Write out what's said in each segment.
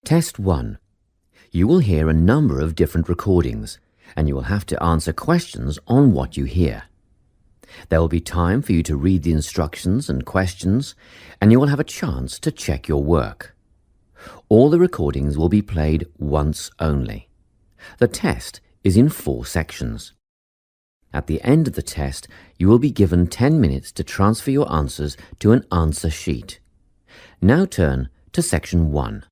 Test 1. You will hear a number of different recordings, and you will have to answer questions on what you hear. There will be time for you to read the instructions and questions, and you will have a chance to check your work. All the recordings will be played once only. The test is in 4 sections. At the end of the test, you will be given 10 minutes to transfer your answers to an answer sheet. Now turn to Section 1.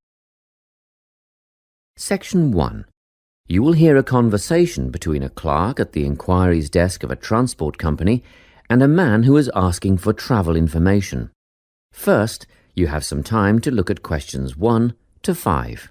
Section 1. You will hear a conversation between a clerk at the inquiries desk of a transport company and a man who is asking for travel information. First, you have some time to look at questions 1 to 5.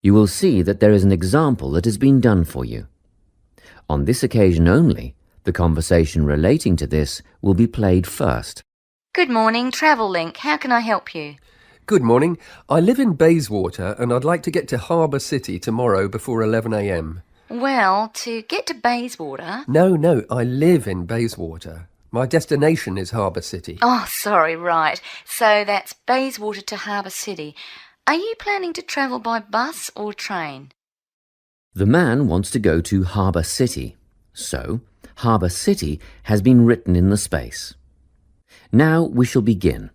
You will see that there is an example that has been done for you. On this occasion only, the conversation relating to this will be played first. Good morning, Travel Link. How can I help you? Good morning. I live in Bayswater and I'd like to get to Harbour City tomorrow before 11 a.m. Well, to get to Bayswater... No, I live in Bayswater. My destination is Harbour City. Oh, sorry, right. So that's Bayswater to Harbour City. Are you planning to travel by bus or train? The man wants to go to Harbour City, so Harbour City has been written in the space. Now we shall begin.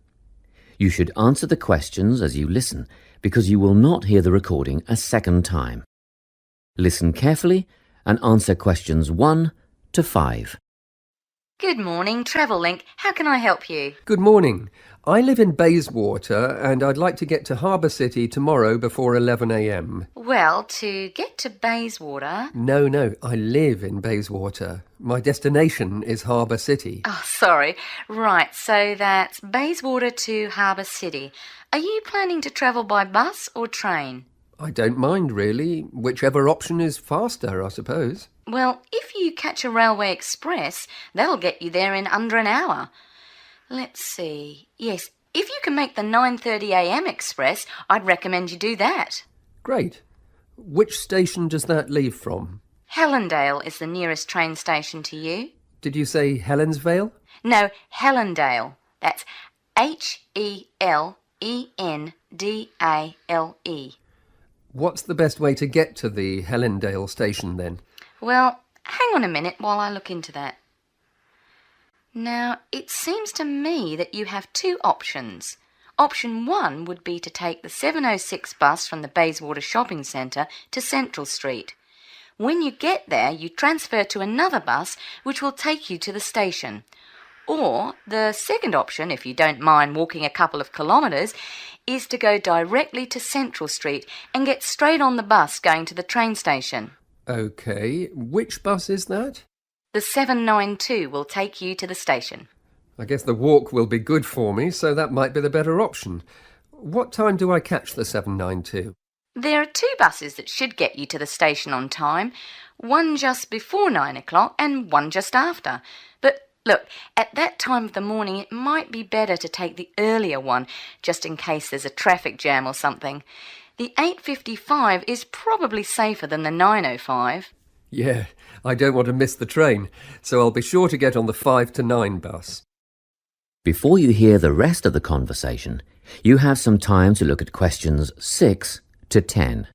You should answer the questions as you listen, because you will not hear the recording a second time. Listen carefully and answer questions 1 to 5. Good morning, Travel Link. How can I help you? Good morning. I live in Bayswater and I'd like to get to Harbour City tomorrow before 11 a.m. Well, to get to Bayswater... No, I live in Bayswater. My destination is Harbour City. Oh, sorry. Right, so that's Bayswater to Harbour City. Are you planning to travel by bus or train? I don't mind, really. Whichever option is faster, I suppose. Well, if you catch a railway express, that'll get you there in under an hour. Let's see. Yes, if you can make the 9:30 a.m. express, I'd recommend you do that. Great. Which station does that leave from? Helendale is the nearest train station to you. Did you say Helensvale? No, Helendale. That's Helendale. What's the best way to get to the Helendale station then? Well, hang on a minute while I look into that. Now, it seems to me that you have 2 options. Option 1 would be to take the 7:06 bus from the Bayswater Shopping Centre to Central Street. When you get there, you transfer to another bus which will take you to the station. Or the second option, if you don't mind walking a couple of kilometres, is to go directly to Central Street and get straight on the bus going to the train station. OK, which bus is that? The 792 will take you to the station. I guess the walk will be good for me, so that might be the better option. What time do I catch the 792? There are 2 buses that should get you to the station on time, one just before 9 o'clock and one just after. But look, at that time of the morning it might be better to take the earlier one, just in case there's a traffic jam or something. The 8:55 is probably safer than the 9:05. Yeah, I don't want to miss the train, so I'll be sure to get on the 5 to 9 bus. Before you hear the rest of the conversation, you have some time to look at questions 6 to 10.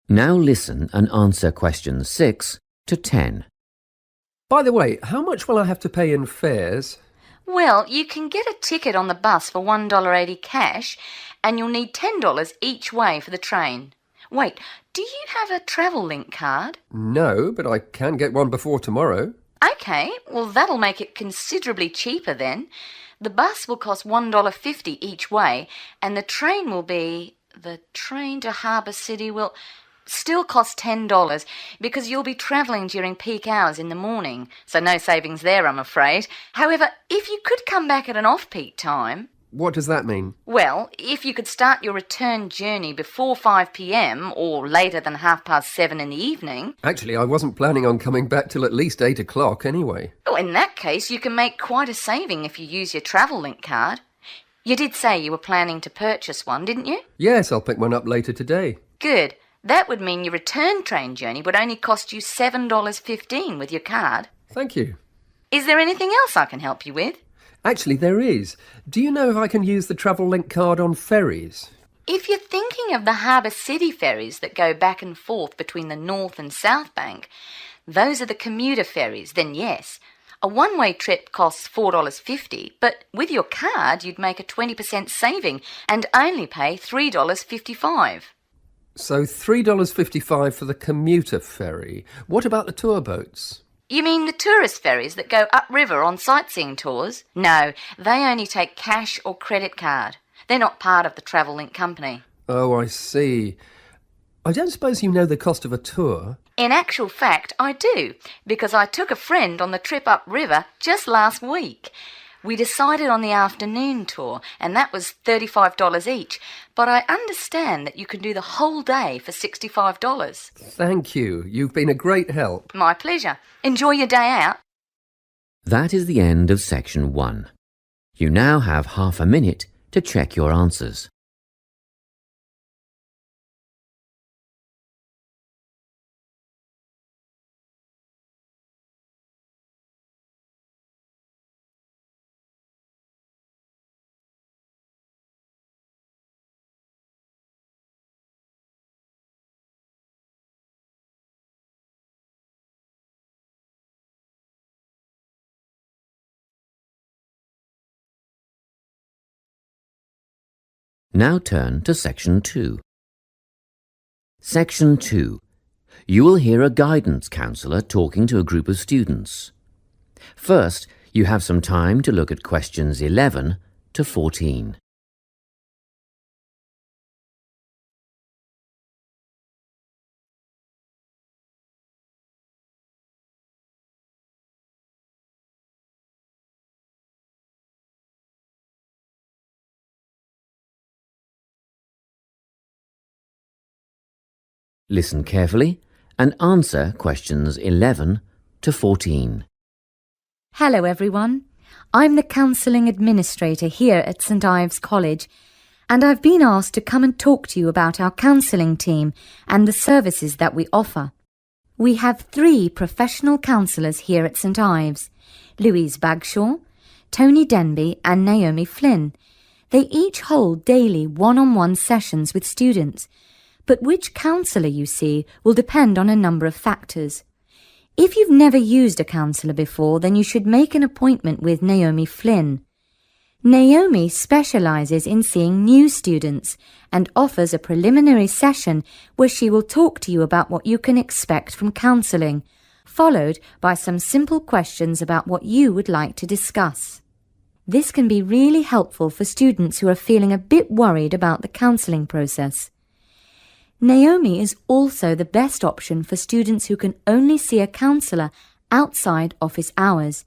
Now listen and answer questions 6 to 10. By the way, how much will I have to pay in fares? Well, you can get a ticket on the bus for $1.80 cash, and you'll need $10 each way for the train. Wait, do you have a Travel Link card? No, but I can get one before tomorrow. OK, well that'll make it considerably cheaper then. The bus will cost $1.50 each way, and the train will be... The train to Harbour City will... still cost $10 because you'll be travelling during peak hours in the morning, so no savings there, I'm afraid. However, if you could come back at an off-peak time... What does that mean? Well, if you could start your return journey before 5 p.m. or later than 7:30 in the evening... Actually, I wasn't planning on coming back till at least 8 o'clock anyway. Oh, in that case, you can make quite a saving if you use your travel link card. You did say you were planning to purchase one, didn't you? Yes, I'll pick one up later today. Good. That would mean your return train journey would only cost you $7.15 with your card. Thank you. Is there anything else I can help you with? Actually, there is. Do you know if I can use the travel link card on ferries? If you're thinking of the Harbour City ferries that go back and forth between the North and South Bank, those are the commuter ferries, then yes. A one-way trip costs $4.50, but with your card you'd make a 20% saving and only pay $3.55. So $3.55 for the commuter ferry. What about the tour boats? You mean the tourist ferries that go upriver on sightseeing tours? No, they only take cash or credit card. They're not part of the Travel Link company. Oh, I see. I don't suppose you know the cost of a tour? In actual fact, I do, because I took a friend on the trip upriver just last week. We decided on the afternoon tour, and that was $35 each, but I understand that you can do the whole day for $65. Thank you. You've been a great help. My pleasure. Enjoy your day out. That is the end of section 1. You now have half a minute to check your answers. Now turn to Section 2. Section 2. You will hear a guidance counsellor talking to a group of students. First, you have some time to look at questions 11 to 14. Listen carefully and answer questions 11 to 14. Hello everyone. I'm the Counselling Administrator here at St Ives College, and I've been asked to come and talk to you about our counselling team and the services that we offer. We have 3 professional counsellors here at St Ives, Louise Bagshaw, Tony Denby and Naomi Flynn. They each hold daily one-on-one sessions with students, but which counsellor you see will depend on a number of factors. If you've never used a counsellor before, then you should make an appointment with Naomi Flynn. Naomi specialises in seeing new students and offers a preliminary session where she will talk to you about what you can expect from counselling, followed by some simple questions about what you would like to discuss. This can be really helpful for students who are feeling a bit worried about the counselling process. Naomi is also the best option for students who can only see a counsellor outside office hours.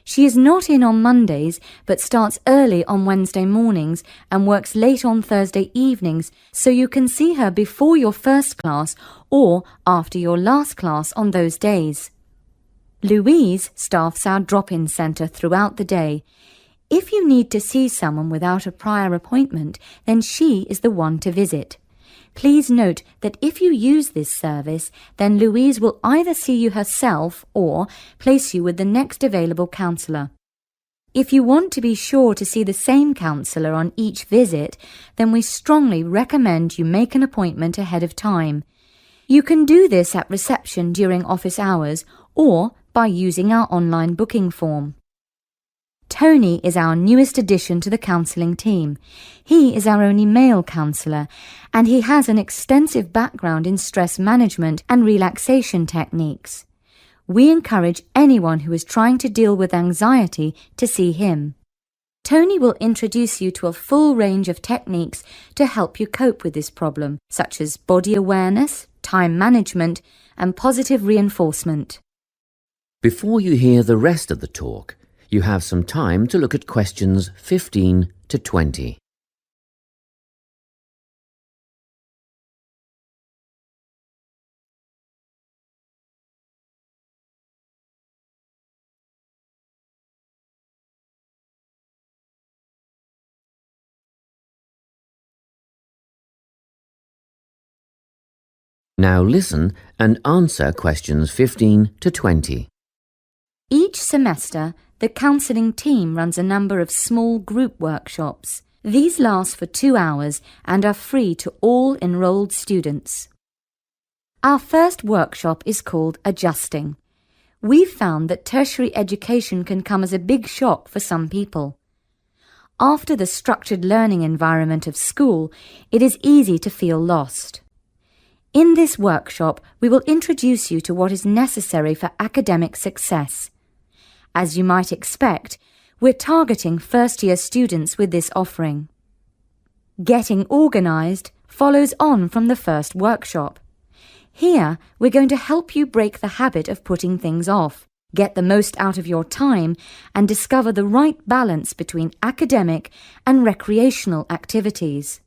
She is not in on Mondays but starts early on Wednesday mornings and works late on Thursday evenings, so you can see her before your first class or after your last class on those days. Louise staffs our drop-in centre throughout the day. If you need to see someone without a prior appointment, then she is the one to visit. Please note that if you use this service, then Louise will either see you herself or place you with the next available counsellor. If you want to be sure to see the same counsellor on each visit, then we strongly recommend you make an appointment ahead of time. You can do this at reception during office hours or by using our online booking form. Tony is our newest addition to the counselling team. He is our only male counsellor, and he has an extensive background in stress management and relaxation techniques. We encourage anyone who is trying to deal with anxiety to see him. Tony will introduce you to a full range of techniques to help you cope with this problem, such as body awareness, time management, and positive reinforcement. Before you hear the rest of the talk, you have some time to look at questions 15 to 20. Now listen and answer questions 15 to 20. Each semester, the counselling team runs a number of small group workshops. These last for 2 hours and are free to all enrolled students. Our first workshop is called Adjusting. We've found that tertiary education can come as a big shock for some people. After the structured learning environment of school, it is easy to feel lost. In this workshop, we will introduce you to what is necessary for academic success. As you might expect, we're targeting first-year students with this offering. Getting organised follows on from the first workshop. Here, we're going to help you break the habit of putting things off, get the most out of your time, and discover the right balance between academic and recreational activities.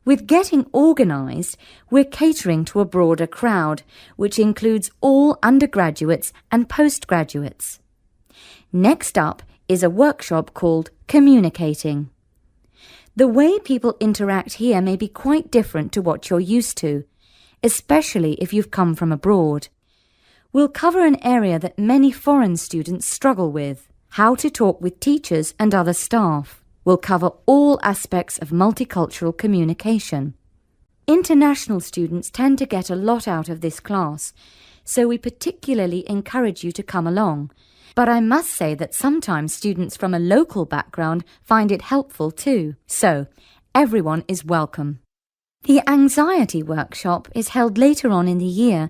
With Getting Organised, we're catering to a broader crowd, which includes all undergraduates and postgraduates. Next up is a workshop called Communicating. The way people interact here may be quite different to what you're used to, especially if you've come from abroad. We'll cover an area that many foreign students struggle with: how to talk with teachers and other staff. We'll cover all aspects of multicultural communication. International students tend to get a lot out of this class, so we particularly encourage you to come along. But I must say that sometimes students from a local background find it helpful too. So, everyone is welcome. The Anxiety Workshop is held later on in the year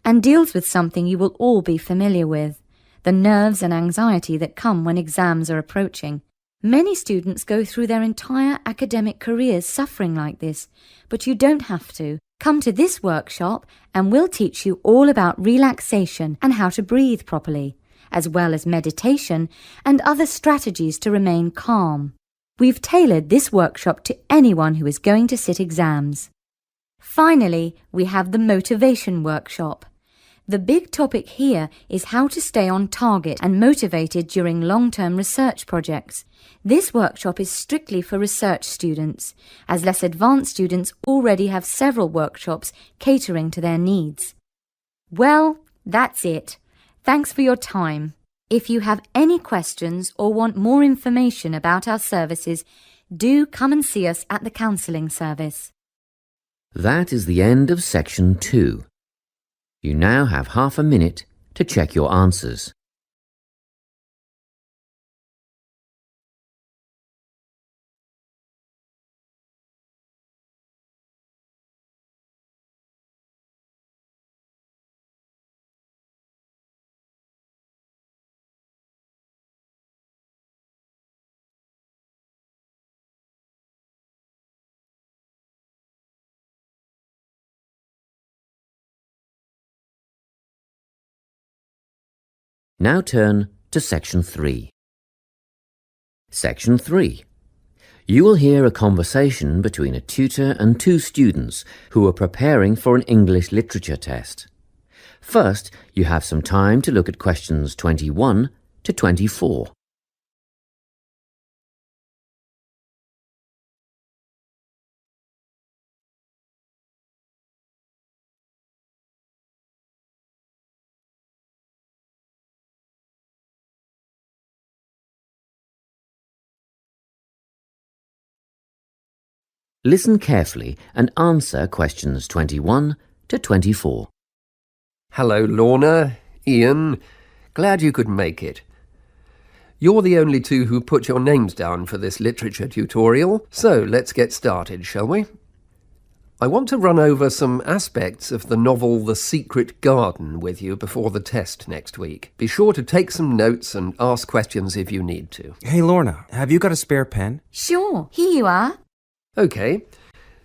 and deals with something you will all be familiar with: the nerves and anxiety that come when exams are approaching. Many students go through their entire academic careers suffering like this, but you don't have to. Come to this workshop and we'll teach you all about relaxation and how to breathe properly, as well as meditation and other strategies to remain calm. We've tailored this workshop to anyone who is going to sit exams. Finally, we have the Motivation Workshop. The big topic here is how to stay on target and motivated during long-term research projects. This workshop is strictly for research students, as less advanced students already have several workshops catering to their needs. Well, that's it. Thanks for your time. If you have any questions or want more information about our services, do come and see us at the counselling service. That is the end of section 2. You now have half a minute to check your answers. Now turn to Section 3. Section 3. You will hear a conversation between a tutor and 2 students who are preparing for an English literature test. First, you have some time to look at questions 21 to 24. Listen carefully and answer questions 21 to 24. Hello, Lorna, Ian. Glad you could make it. You're the only 2 who put your names down for this literature tutorial, so let's get started, shall we? I want to run over some aspects of the novel The Secret Garden with you before the test next week. Be sure to take some notes and ask questions if you need to. Hey, Lorna, have you got a spare pen? Sure, here you are. OK,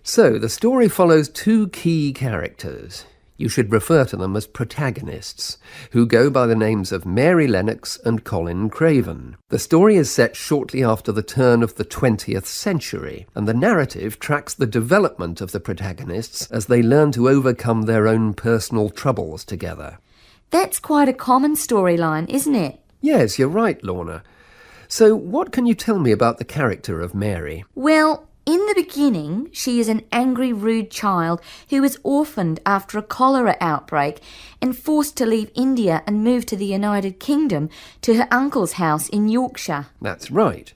So, the story follows two key characters. You should refer to them as protagonists, who go by the names of Mary Lennox and Colin Craven. The story is set shortly after the turn of the 20th century, and the narrative tracks the development of the protagonists as they learn to overcome their own personal troubles together. That's quite a common storyline, isn't it? Yes, you're right, Lorna. So, what can you tell me about the character of Mary? Well, in the beginning, she is an angry, rude child who was orphaned after a cholera outbreak and forced to leave India and move to the United Kingdom to her uncle's house in Yorkshire. That's right.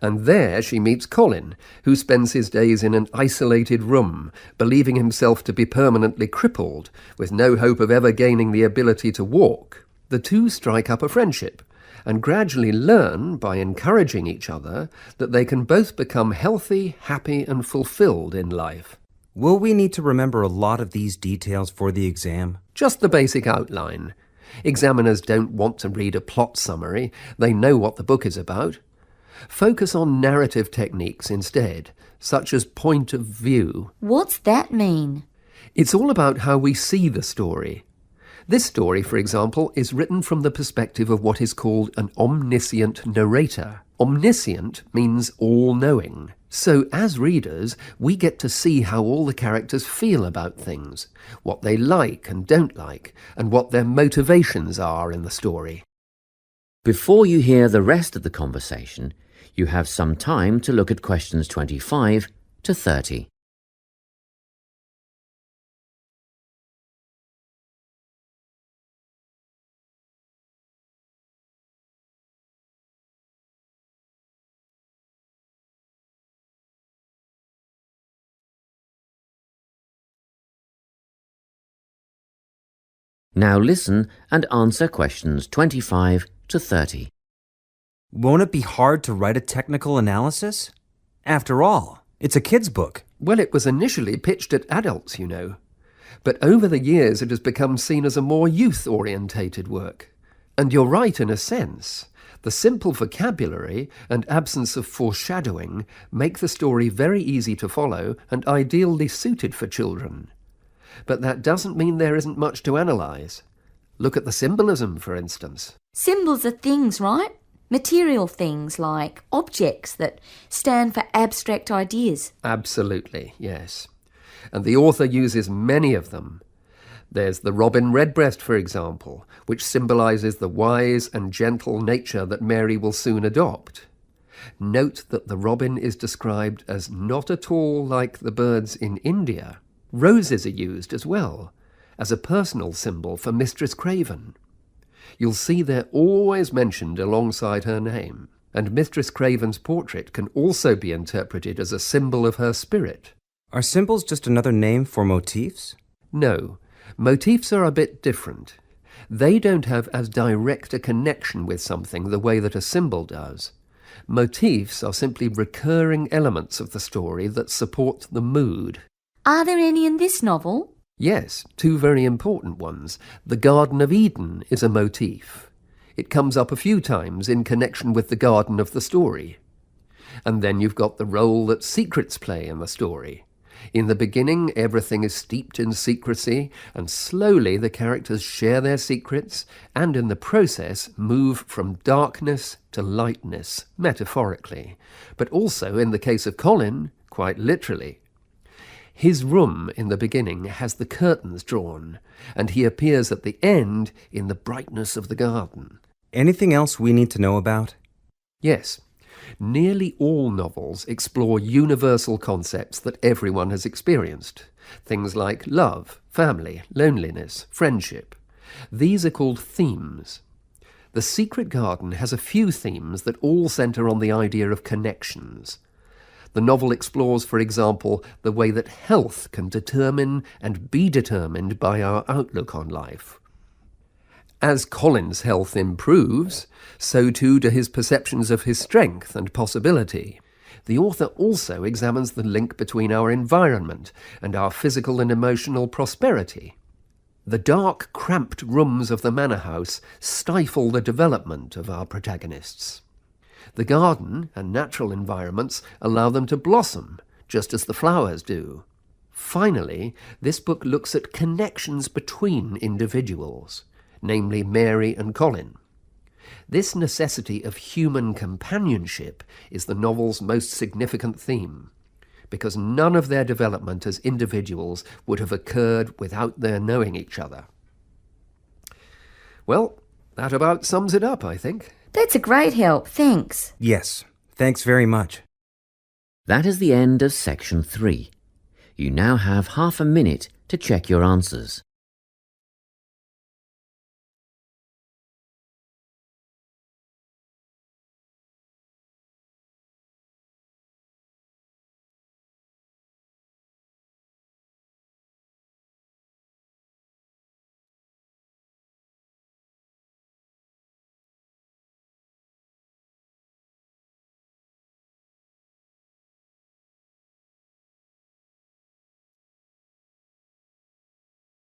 And there she meets Colin, who spends his days in an isolated room, believing himself to be permanently crippled, with no hope of ever gaining the ability to walk. The two strike up a friendship, and gradually learn, by encouraging each other, that they can both become healthy, happy, and fulfilled in life. Will we need to remember a lot of these details for the exam? Just the basic outline. Examiners don't want to read a plot summary. They know what the book is about. Focus on narrative techniques instead, such as point of view. What's that mean? It's all about how we see the story. This story, for example, is written from the perspective of what is called an omniscient narrator. Omniscient means all-knowing. So, as readers, we get to see how all the characters feel about things, what they like and don't like, and what their motivations are in the story. Before you hear the rest of the conversation, you have some time to look at questions 25 to 30. Now listen and answer questions 25 to 30. Won't it be hard to write a technical analysis? After all, it's a kid's book. Well, it was initially pitched at adults, you know. But over the years it has become seen as a more youth-orientated work. And you're right in a sense. The simple vocabulary and absence of foreshadowing make the story very easy to follow and ideally suited for children. But that doesn't mean there isn't much to analyse. Look at the symbolism, for instance. Symbols are things, right? Material things like objects that stand for abstract ideas. Absolutely, yes. And the author uses many of them. There's the robin redbreast, for example, which symbolises the wise and gentle nature that Mary will soon adopt. Note that the robin is described as not at all like the birds in India. Roses are used as well, as a personal symbol for Mistress Craven. You'll see they're always mentioned alongside her name, and Mistress Craven's portrait can also be interpreted as a symbol of her spirit. Are symbols just another name for motifs? No, motifs are a bit different. They don't have as direct a connection with something the way that a symbol does. Motifs are simply recurring elements of the story that support the mood. Are there any in this novel? Yes, two very important ones. The Garden of Eden is a motif. It comes up a few times in connection with the garden of the story. And then you've got the role that secrets play in the story. In the beginning, everything is steeped in secrecy, and slowly the characters share their secrets, and in the process move from darkness to lightness, metaphorically, but also, in the case of Colin, quite literally. His room in the beginning has the curtains drawn, and he appears at the end in the brightness of the garden. Anything else we need to know about? Yes. Nearly all novels explore universal concepts that everyone has experienced. Things like love, family, loneliness, friendship. These are called themes. The Secret Garden has a few themes that all centre on the idea of connections. The novel explores, for example, the way that health can determine and be determined by our outlook on life. As Colin's health improves, so too do his perceptions of his strength and possibility. The author also examines the link between our environment and our physical and emotional prosperity. The dark, cramped rooms of the manor house stifle the development of our protagonists. The garden and natural environments allow them to blossom, just as the flowers do. Finally, this book looks at connections between individuals, namely Mary and Colin. This necessity of human companionship is the novel's most significant theme, because none of their development as individuals would have occurred without their knowing each other. Well, that about sums it up, I think. That's a great help, thanks. Yes, thanks very much. That is the end of section 3. You now have half a minute to check your answers.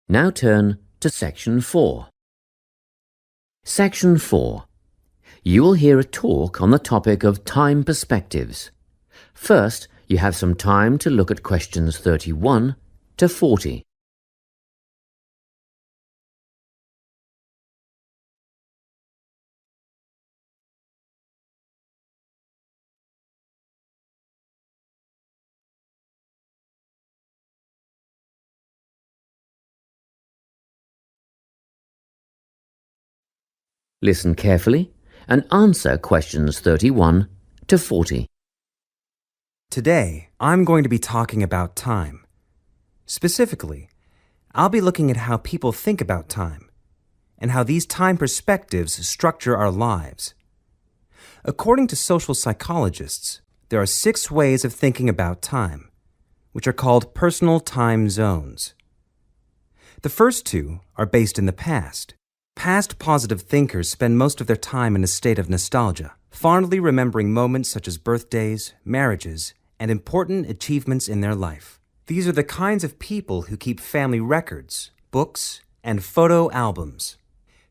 Now turn to section 4. Section 4. You will hear a talk on the topic of time perspectives. First, you have some time to look at questions 31 to 40. Listen carefully and answer questions 31 to 40. Today, I'm going to be talking about time. Specifically, I'll be looking at how people think about time and how these time perspectives structure our lives. According to social psychologists, there are 6 ways of thinking about time, which are called personal time zones. The first 2 are based in the past. Past positive thinkers spend most of their time in a state of nostalgia, fondly remembering moments such as birthdays, marriages, and important achievements in their life. These are the kinds of people who keep family records, books, and photo albums.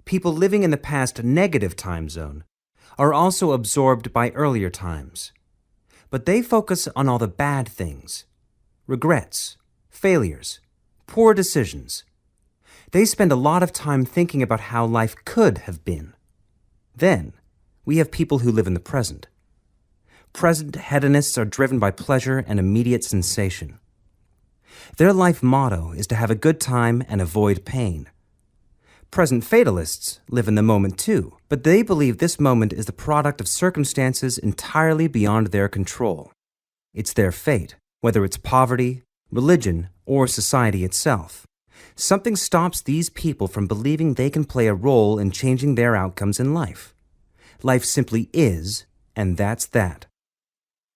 People living in the past negative time zone are also absorbed by earlier times, but they focus on all the bad things, regrets, failures, poor decisions. They spend a lot of time thinking about how life could have been. Then, we have people who live in the present. Present hedonists are driven by pleasure and immediate sensation. Their life motto is to have a good time and avoid pain. Present fatalists live in the moment too, but they believe this moment is the product of circumstances entirely beyond their control. It's their fate, whether it's poverty, religion, or society itself. Something stops these people from believing they can play a role in changing their outcomes in life. Life simply is, and that's that.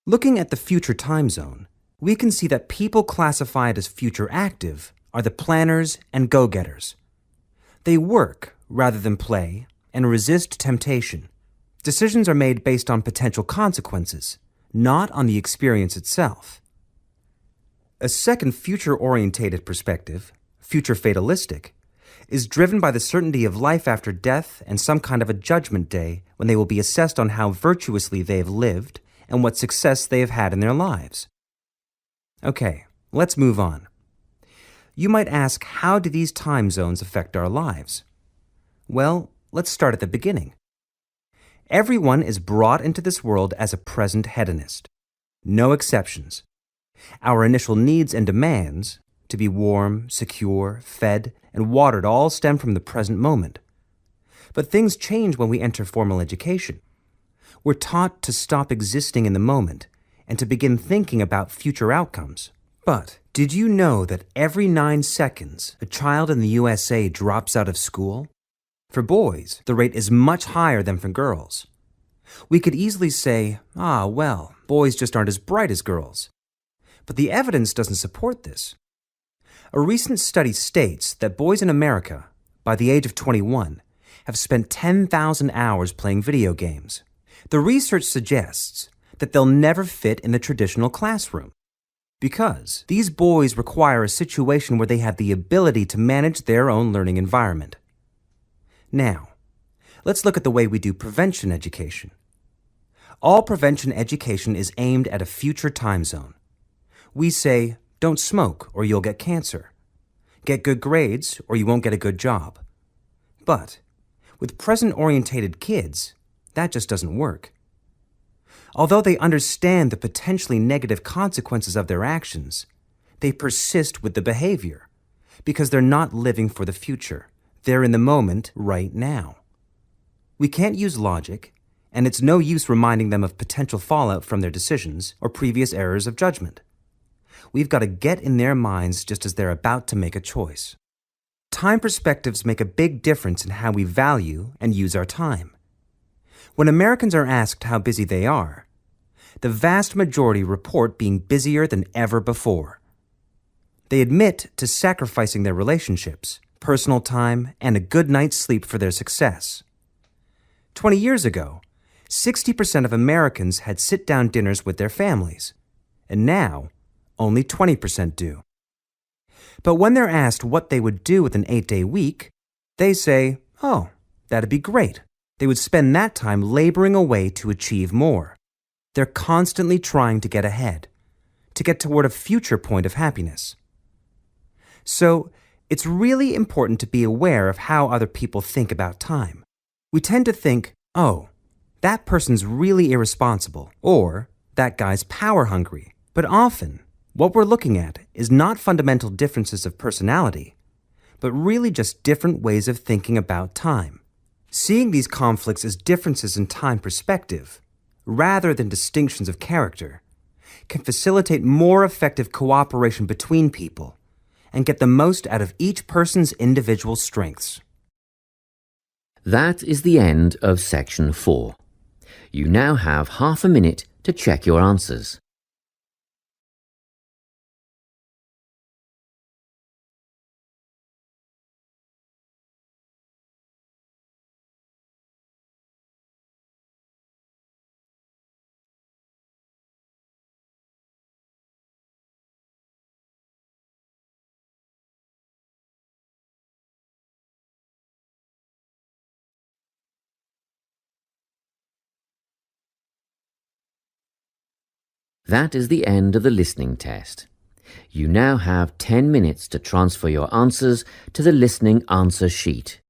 Looking at the future time zone, we can see that people classified as future active are the planners and go-getters. They work rather than play and resist temptation. Decisions are made based on potential consequences, not on the experience itself. A second future-orientated perspective, future fatalistic, is driven by the certainty of life after death and some kind of a judgment day when they will be assessed on how virtuously they have lived and what success they have had in their lives. Okay, let's move on. You might ask, how do these time zones affect our lives? Well, let's start at the beginning. Everyone is brought into this world as a present hedonist. No exceptions. Our initial needs and demands, to be warm, secure, fed, and watered, all stem from the present moment. But things change when we enter formal education. We're taught to stop existing in the moment and to begin thinking about future outcomes. But did you know that every 9 seconds, a child in the USA drops out of school? For boys, the rate is much higher than for girls. We could easily say, well, boys just aren't as bright as girls. But the evidence doesn't support this. A recent study states that boys in America, by the age of 21, have spent 10,000 hours playing video games. The research suggests that they'll never fit in the traditional classroom because these boys require a situation where they have the ability to manage their own learning environment. Now, let's look at the way we do prevention education. All prevention education is aimed at a future time zone. We say, don't smoke or you'll get cancer. Get good grades or you won't get a good job. But with present-orientated kids, that just doesn't work. Although they understand the potentially negative consequences of their actions, they persist with the behavior because they're not living for the future. They're in the moment right now. We can't use logic, and it's no use reminding them of potential fallout from their decisions or previous errors of judgment. We've got to get in their minds just as they're about to make a choice. Time perspectives make a big difference in how we value and use our time. When Americans are asked how busy they are, the vast majority report being busier than ever before. They admit to sacrificing their relationships, personal time, and a good night's sleep for their success. 20 years ago, 60% of Americans had sit-down dinners with their families, and now only 20% do. But when they're asked what they would do with an 8-day week, they say, oh, that'd be great. They would spend that time laboring away to achieve more. They're constantly trying to get ahead, to get toward a future point of happiness. So, it's really important to be aware of how other people think about time. We tend to think, oh, that person's really irresponsible, or that guy's power-hungry. But often, what we're looking at is not fundamental differences of personality, but really just different ways of thinking about time. Seeing these conflicts as differences in time perspective, rather than distinctions of character, can facilitate more effective cooperation between people and get the most out of each person's individual strengths. That is the end of Section 4. You now have half a minute to check your answers. That is the end of the listening test. You now have 10 minutes to transfer your answers to the listening answer sheet.